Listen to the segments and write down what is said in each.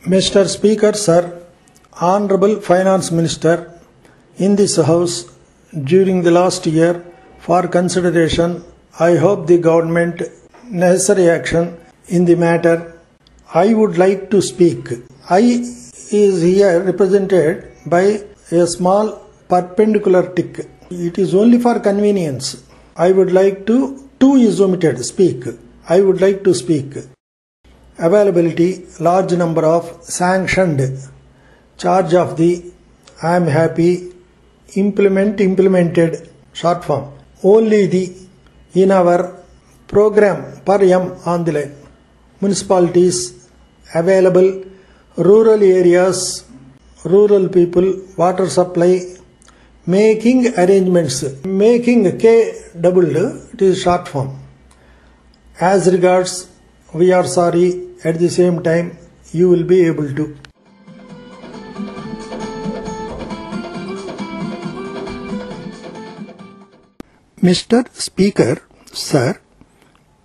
Mr. Speaker, Sir, Honorable Finance Minister, in this House during the last year for consideration, I hope the government necessary action in the matter. I would like to speak. I is here represented by a small perpendicular tick. It is only for convenience. I would like to, two is omitted, speak. I would like to speak. Availability, large number of sanctioned, charge of the, I am happy, implemented, short form. Only the, in our program per M on the line. Municipalities, available, rural areas, rural people, water supply, making arrangements, making K doubled, it is short form. As regards, we are sorry, at the same time, you will be able to. Mr. Speaker, Sir,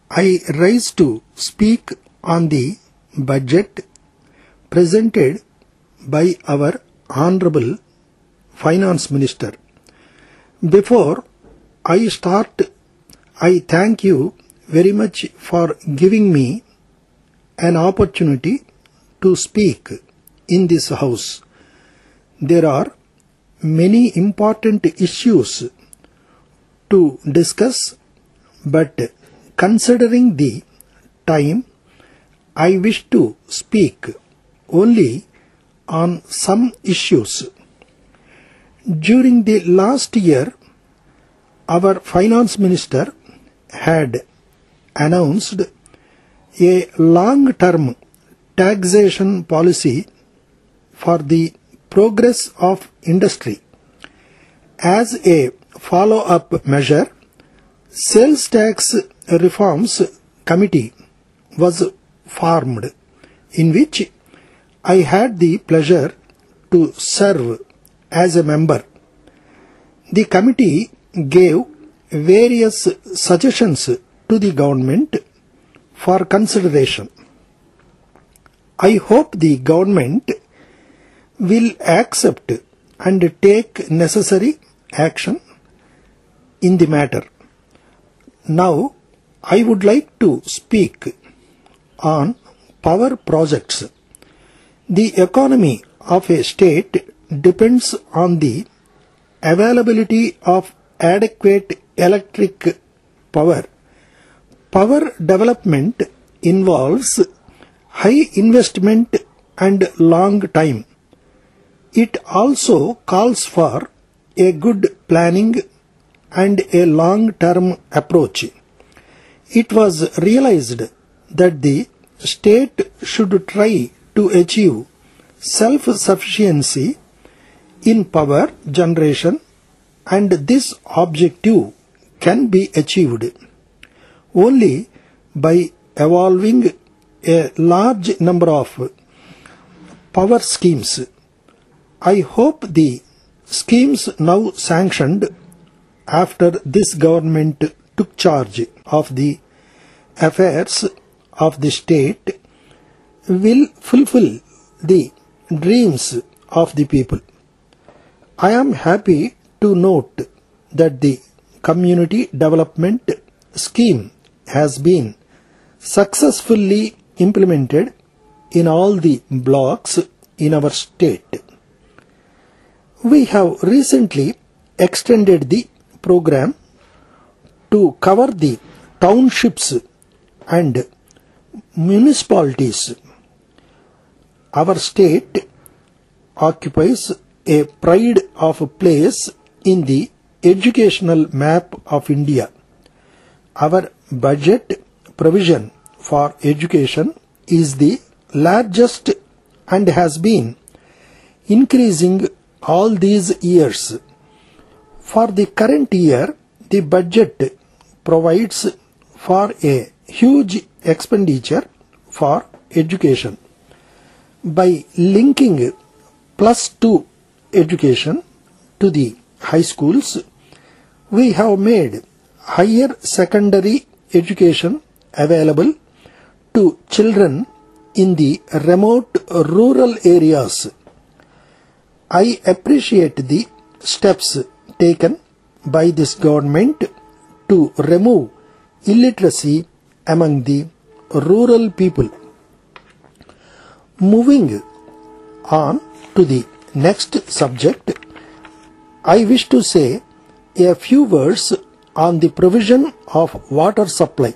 I rise to speak on the budget presented by our Honorable Finance Minister. Before I start, I thank you very much for giving me an opportunity to speak in this House. There are many important issues to discuss, but considering the time, I wish to speak only on some issues. During the last year, our Finance Minister had announced a long-term taxation policy for the progress of industry. As a follow-up measure, Sales Tax Reforms Committee was formed, in which I had the pleasure to serve as a member. The committee gave various suggestions to the government for consideration. I hope the government will accept and take necessary action in the matter. Now, I would like to speak on power projects. The economy of a state depends on the availability of adequate electric power. Power development involves high investment and long time. It also calls for a good planning and a long-term approach. It was realized that the state should try to achieve self-sufficiency in power generation, and this objective can be achieved only by evolving a large number of power schemes. I hope the schemes now sanctioned after this government took charge of the affairs of the state will fulfill the dreams of the people. I am happy to note that the community development scheme has been successfully implemented in all the blocks in our state. We have recently extended the program to cover the townships and municipalities. Our state occupies a pride of place in the educational map of India. Our budget provision for education is the largest and has been increasing all these years. For the current year, the budget provides for a huge expenditure for education. By linking +2 education to the high schools, we have made higher secondary education available to children in the remote rural areas. I appreciate the steps taken by this government to remove illiteracy among the rural people. Moving on to the next subject, I wish to say a few words on the provision of water supply.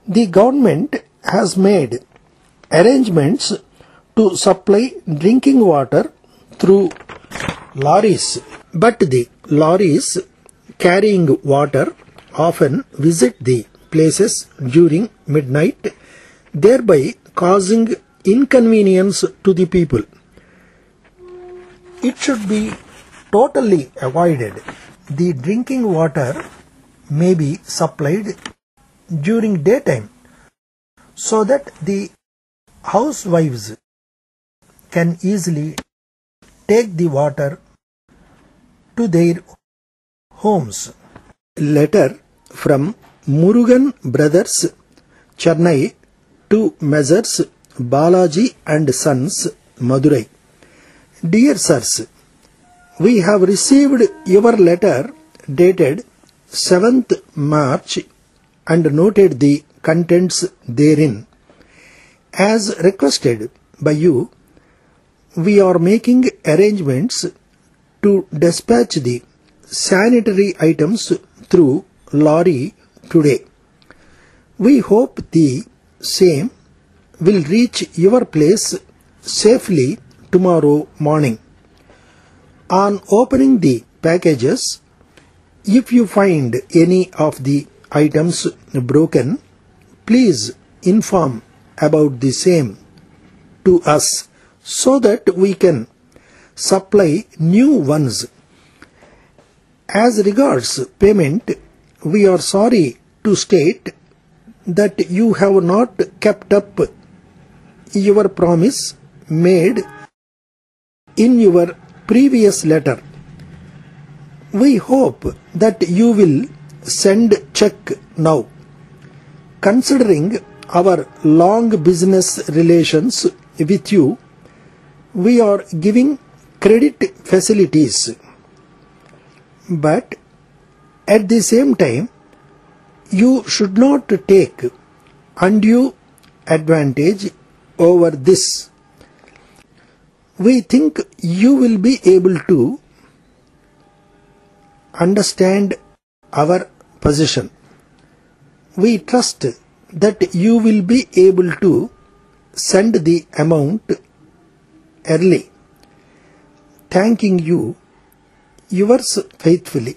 The government has made arrangements to supply drinking water through lorries, but the lorries carrying water often visit the places during midnight, thereby causing inconvenience to the people. It should be totally avoided. The drinking water may be supplied during daytime so that the housewives can easily take the water to their homes. Letter from Murugan Brothers, Chennai, to Messrs. Balaji and Sons, Madurai. Dear Sirs, we have received your letter dated 7th March and noted the contents therein. As requested by you, we are making arrangements to dispatch the sanitary items through lorry today. We hope the same will reach your place safely tomorrow morning. On opening the packages, if you find any of the items broken, please inform about the same to us so that we can supply new ones. As regards payment, we are sorry to state that you have not kept up your promise made in your previous letter. We hope that you will send check now. Considering our long business relations with you, we are giving credit facilities. But at the same time, you should not take undue advantage over this. We think you will be able to understand our position. We trust that you will be able to send the amount early. Thanking you, yours faithfully.